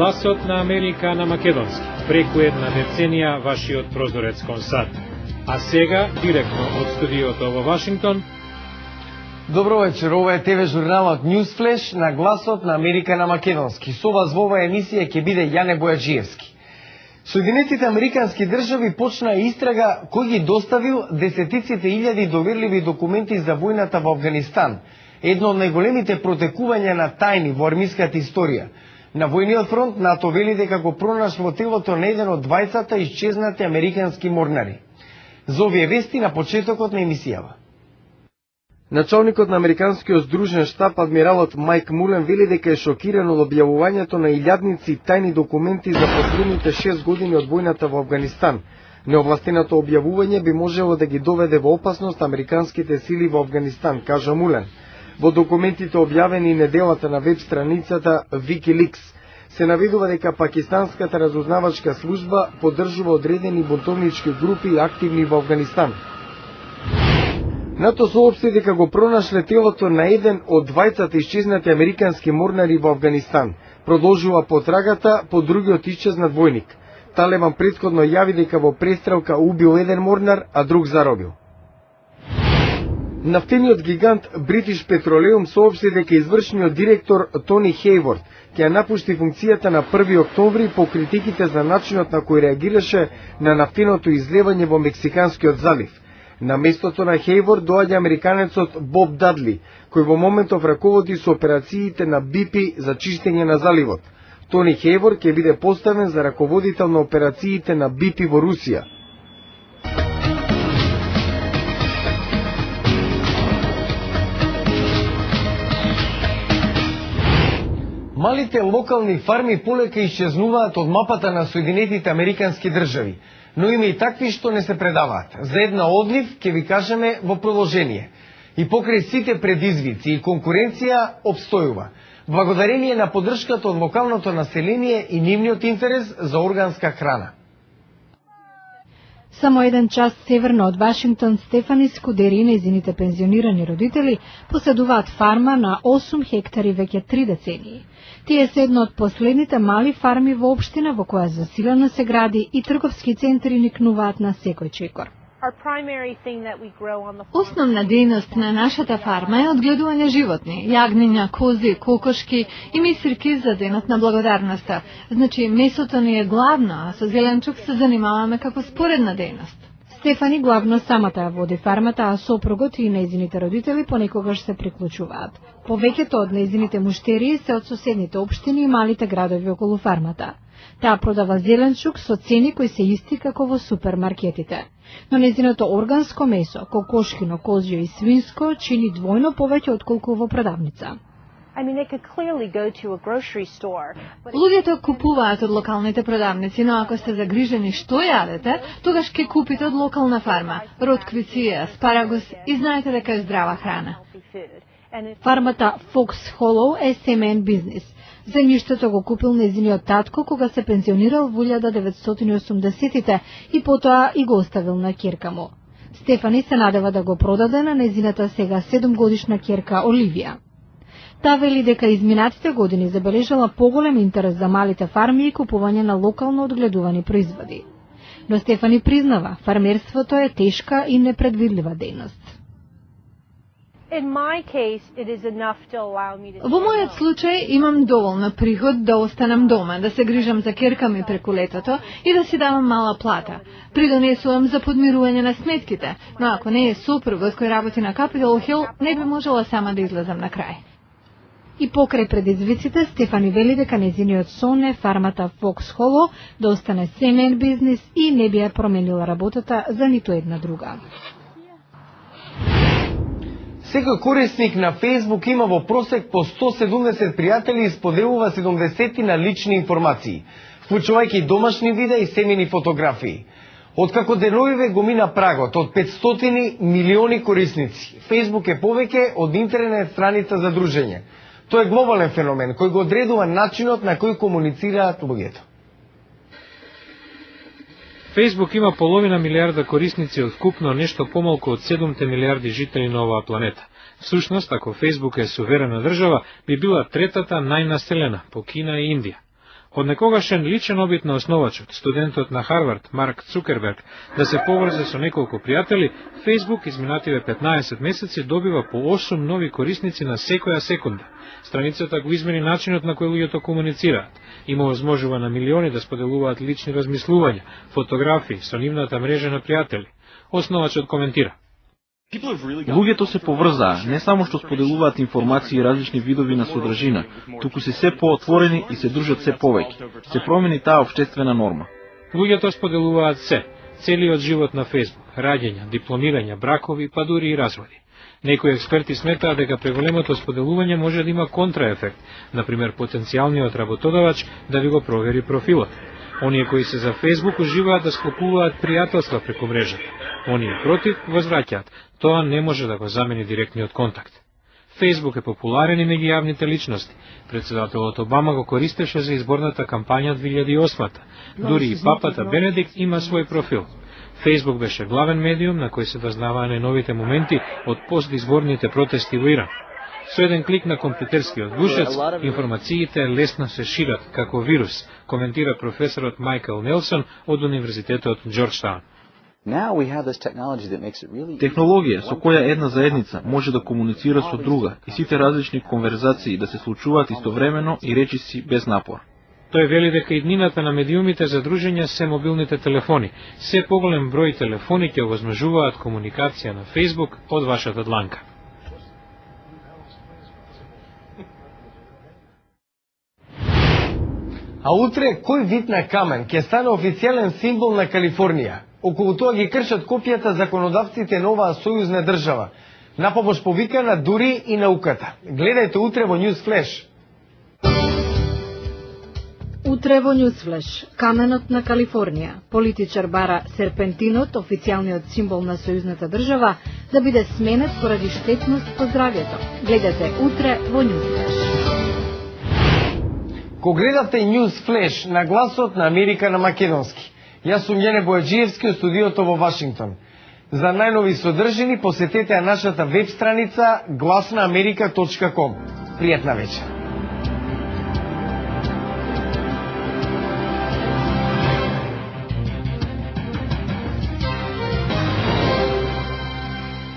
Гласот на Америка на македонски, преку една деценија вашиот прозорец кон сад. А сега, директно од студиото во Вашингтон. Добро вечер, ова е ТВ журналот Newsflash на Гласот на Америка на македонски. Со вас во оваа емисија ќе биде Јане Бојаджиевски. Соединетите американски држави почна истрага кој ги доставил десетиците илјади доверливи документи за војната во Авганистан, едно од најголемите протекувања на тајни во армиската историја. На војниот фронт НАТО вели дека го пронашло телото на еден од 20 исчезнати американски морнари. За овие вести на почетокот на емисијава. Началникот на Американскиот здружен штаб, адмиралот Мајк Мулен, вели дека е шокиран од објавувањето на илјадници тајни документи за последните 6 години од војната во Авганистан. Неовластеното објавување би можело да ги доведе во опасност американските сили во Авганистан, кажа Мулен. Во документите објавени неделата на веб страницата Wikileaks се наведува дека пакистанската разузнавачка служба поддржува одредени бунтовнички групи активни во Авганистан. НАТО соопшти дека го пронашле телото на еден од 20 исчезнати американски морнари во Авганистан. Продолжува потрагата по другиот исчезнат војник. Талебан претходно јави дека во престрелка убил еден морнар, а друг заробил. Нафтениот гигант British Petroleum соопшти дека извршниот директор Тони Хейворд ќе напушти функцијата на 1 октомври по критиките за начинот на кој реагираше на нафтеното излевање во Мексиканскиот залив. На местото на Хейворд доаѓа американецот Боб Дадли, кој во моментов раководи со операциите на BP за чистење на заливот. Тони Хейворд ќе биде поставен за раководител на операциите на BP во Русија. Малите локални фарми полека исчезнуваат од мапата на Соединетите американски држави, но има и такви што не се предаваат. За една од нив ќе ви кажеме во продолжение. И покрај сите предизвици и конкуренција обстојува, благодарение на поддршката од локалното население и нивниот интерес за органска храна. Само еден час северно од Вашингтон, Стефани Скудери и нејзините пензионирани родители поседуваат фарма на 8 хектари веќе 3 децении. Тие се едно од последните мали фарми во општина во која засилено се гради и трговски центри никнуваат на секој чекор. Основна дејност на нашата фарма е одгледување животни, јагниња, кози, кокошки и мисирки за денот на благодарноста. Значи, месото ни е главно, а со зеленчук се занимаваме како споредна дејност. Стефани главно самата ја води фармата, а сопругот и нејзините родители понекогаш се приклучуваат. Повеќето од нејзините муштерии се од соседните општини и малите градови околу фармата. Таа продава зеленчук со цени кои се исти како во супермаркетите. Но нејзиното органско месо, кокошкино, козјо и свинско, чини двојно повеќе отколку во продавница. Луѓето купуваат од локалните продавници, но ако сте загрижени што јадете, тогаш ќе купите од локална фарма, ротквици, аспарагус и знаете дека е здрава храна. Фармата Fox Hollow е семеен бизнис. Земјиштето го купил нејзиниот татко кога се пензионирал во 1980-тите и потоа и го оставил на ќерка му. Стефани се надева да го продаде на нејзината сега 7-годишна ќерка Оливија. Таа вели дека изминатите години забележала поголем интерес за малите фарми и купување на локално одгледувани производи. Но Стефани признава, фармерството е тешка и непредвидлива дејност. Во мојот случај имам доволно приход да останам дома, да се грижам за ќерка ми преку летото и да си давам мала плата. Придонесувам за подмирување на сметките, но ако не е сопругот кој работи на Capitol Hill, не би можела сама да излезам на крај. И покрај предизвиците, Стефани вели дека нејзиниот сон е фармата Fox Hollow да остане семеен бизнис и не би ја променила работата за ниту една друга. Секој корисник на Facebook има во просек по 170 пријатели и споделува 70 на лични информации, вклучувајќи домашни видеа и семени фотографии. Откако деновиве го мина прагот од 500 милиони корисници, Facebook е повеќе од интернет страница за дружење. Тоа е глобален феномен кој го одредува начинот на кој комуницираат луѓето. Facebook има половина милиарда корисници од вкупно нешто помалку од 7 милиарди жители на оваа планета. Всушност, ако Facebook е суверена држава, би била третата најнаселена по Кина и Индија. Од некогашен личен обид на основачот, студентот на Харвард Марк Цукерберг, да се поврзе со неколку пријатели, Facebook изминативе 15 месеци добива по 8 нови корисници на секоја секунда. Страницата го измени начинот на кој луѓето комуницираат. Има возможува на милиони да споделуваат лични размислувања, фотографии со нивната мрежа на пријатели. Основачот коментира: Луѓето се поврзаа, не само што споделуваат информации и различни видови на содржина, туку се поотворени и се дружат се повеќе. Се промени таа општествена норма. Луѓето споделуваат се, целиот живот на Facebook, раѓања, дипломирања, бракови, па дури и разводи. Некои експерти сметаат дека преголемото споделување може да има контраефект, например потенцијалниот работодавач да ви го провери профилот. Оние кои се за Facebook уживаат да склопуваат пријателства преку мрежата. Оние против возвраќаат. Тоа не може да го замени директниот контакт. Facebook е популарен и меѓу јавните личности. Председателот Обама го користеше за изборната кампања 2008-та. Дури и папата Бенедикт има свој профил. Facebook беше главен медиум на кој се дознаваа најновите моменти од постизборните протести во Иран. Со еден клик на компјутерскиот гушец, информациите лесно се шират како вирус, коментира професорот Майкл Нелсон од Универзитетот Џорџтаун. Технологија со која една заедница може да комуницира со друга и сите различни конверзации да се случуваат истовремено и речиси без напор. Тој вели дека иднината на медиумите за дружење се мобилните телефони. Се поголем број телефони ќе овозможуваат комуникација на Facebook од вашата дланка. А утре кој вид на камен ќе стане официјален символ на Калифорнија? Околу тоа ги кршат копијата законодавците на оваа сојузна држава. На помош повикана дури и науката. Гледајте утре во News Flash. Утре во Ньюсфлеш, каменот на Калифорнија. Политичар бара серпентинот, официјалниот символ на сојузната држава, да биде сменет поради штетност по здравјето. Гледате утре во Ньюсфлеш. Ко гледавте News Flash на гласот на Америка на македонски. Јас сум Јане Бојаджиевски од студиото во Вашингтон. За најнови содржини посетете нашата веб страница glasnaamerika.com. Пријатна вечер.